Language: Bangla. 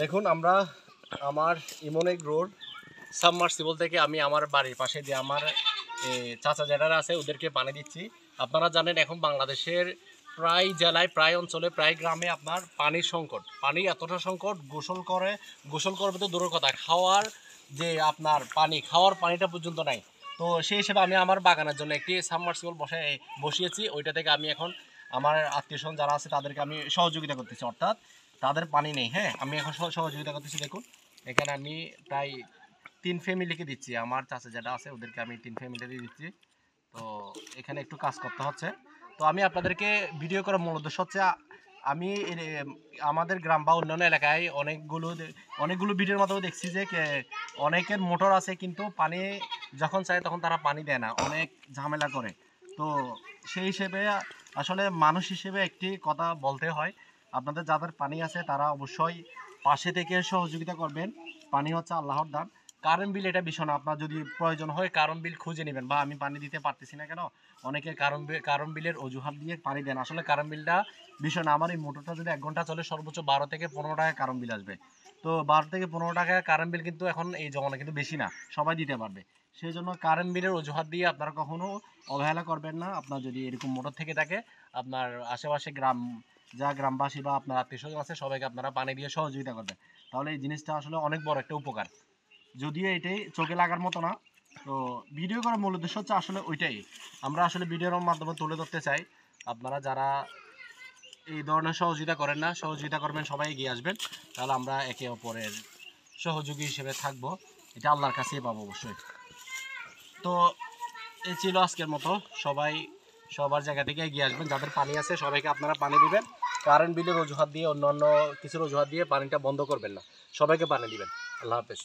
দেখুন আমরা আমার ইমোনিক রোড সাবমার্সিবল থেকে আমি আমার বাড়ির পাশে যে আমার চাচা জেঠারা আছে ওদেরকে পানি দিচ্ছি। আপনারা জানেন এখন বাংলাদেশের প্রায় জেলায়, প্রায় অঞ্চলে, প্রায় গ্রামে আপনার পানির সংকট। পানি এতটা সংকট, গোসল করবে তো দূরের কথা, খাওয়ার যে আপনার খাওয়ার পানিটা পর্যন্ত নাই। তো সেই হিসেবে আমি আমার বাগানের জন্য একটি সাবমার্সিবল বসিয়েছি। ওইটা থেকে আমি এখন আমার আত্মীয়স্বজন যারা আছে তাদেরকে আমি সহযোগিতা করতেছি, অর্থাৎ তাদের পানি নেই। হ্যাঁ, আমি এখন সহযোগিতা করতেছি। দেখুন এখানে আমি প্রায় 3 ফ্যামিলিকে দিচ্ছি, আমার চাচা যেটা আছে ওদেরকে আমি 3 ফ্যামিলিতে দিয়ে দিচ্ছি। তো এখানে একটু কাজ করতে হচ্ছে। তো আমি আপনাদেরকে ভিডিও করার মূল উদ্দেশ্য হচ্ছে আমি আমাদের গ্রাম বা অন্যান্য এলাকায় অনেকগুলো ভিডিওর মাধ্যমে দেখছি যে অনেকের মোটর আছে কিন্তু পানি যখন চায় তখন তারা পানি দেয় না, অনেক ঝামেলা করে। তো সেই হিসেবে আসলে মানুষ হিসেবে একটি কথা বলতে হয়, আপনাদের যাদের পানি আছে তারা অবশ্যই পাশে থেকে সহযোগিতা করবেন। পানি হচ্ছে আল্লাহর দান। কারেন্ট বিল এটা বিষয় না, আপনার যদি প্রয়োজন হয় কারেন্ট বিল খুঁজে নেবেন, বা আমি পানি দিতে পারতেছি না কেন, অনেকে কারেন্ট বিলের অজুহাত দিয়ে পানি দেন। আসলে কারেন্ট বিলটা বিষয় না, আমার এই মোটরটা যদি 1 ঘন্টা চলে সর্বোচ্চ 12 থেকে 15 টাকা কারেন্ট বিল আসবে। তো 12 থেকে 15 টাকা কারেন্ট বিল কিন্তু এখন এই জমানা কিন্তু বেশি না, সবাই দিতে পারবে। সেই জন্য কারেন্ট বিলের অজুহাত দিয়ে আপনারা কখনো অবহেলা করবেন না। আপনার যদি এরকম মোটর থেকে থাকে, আপনার আশেপাশে গ্রামবাসী বা আপনার আত্মীয়স্বজন আছে সবাইকে আপনারা পানি দিয়ে সহযোগিতা করবেন। তাহলে এই জিনিসটা আসলে অনেক বড় একটা উপকার, যদিও এটাই চোখে লাগার মতো না। তো ভিডিও করার মূল উদ্দেশ্য হচ্ছে আসলে ওইটাই, আমরা আসলে ভিডিওর মাধ্যমে তুলে ধরতে চাই। আপনারা যারা এই ধরনের সহযোগিতা করেন না, সহযোগিতা করবেন, সবাই এগিয়ে আসবেন, তাহলে আমরা একে অপরের সহযোগী হিসেবে থাকবো, এটা আল্লাহর কাছেই পাবো অবশ্যই। তো এই ছিল আজকের মতো, সবাই সবার জায়গা থেকে এগিয়ে আসবেন, যাদের পানি আছে সবাইকে আপনারা পানি দিবেন। কারেন্ট বিলের অজুহাত দিয়ে, অন্য কিছুর অজুহাত দিয়ে পানিটা বন্ধ করবেন না, সবাইকে পানি দিবেন। আল্লাহ হাফেজ।